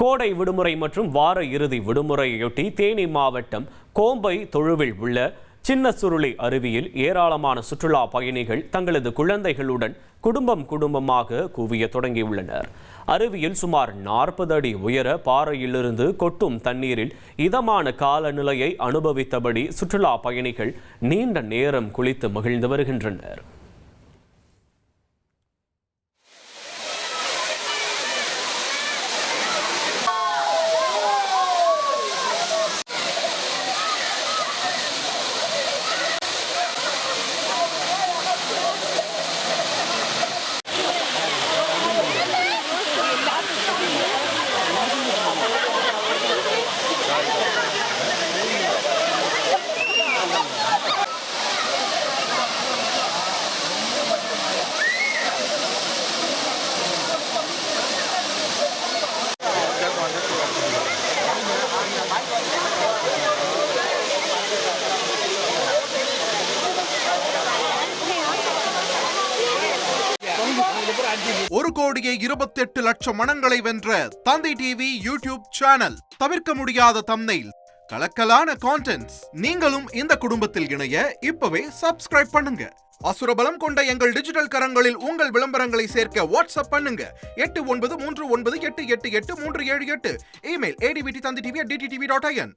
கோடை விடுமுறை மற்றும் வார இறுதி விடுமுறையொட்டி தேனி மாவட்டம் கோம்பை தொழுவில் உள்ள சின்ன சுருளி அருவியில் ஏராளமான சுற்றுலா பயணிகள் தங்களது குழந்தைகளுடன் குடும்பமாக குவிய தொடங்கியுள்ளனர். அருவியில் சுமார் 40 அடி உயர பாறையிலிருந்து கொட்டும் தண்ணீரில் இதமான காலநிலையை அனுபவித்தபடி சுற்றுலா பயணிகள் நீண்ட நேரம் குளித்து மகிழ்ந்து வருகின்றனர். ஒரு கோடியே 28 லட்சம் மனங்களை வென்ற தந்தி டிவி யூடியூப் சேனல். தவிர்க்க முடியாத தம்ப்நெயில், கலக்கலான கான்டென்ட்ஸ். நீங்களும் இந்த குடும்பத்தில் இணைய இப்பவே சப்ஸ்கிரைப் பண்ணுங்க. அசுரபலம் கொண்ட எங்கள் டிஜிட்டல் கரங்களில் உங்கள் விளம்பரங்களை சேர்க்க வாட்ஸ்அப் பண்ணுங்க. 8939888838. Email advtthanditv@dttv.in.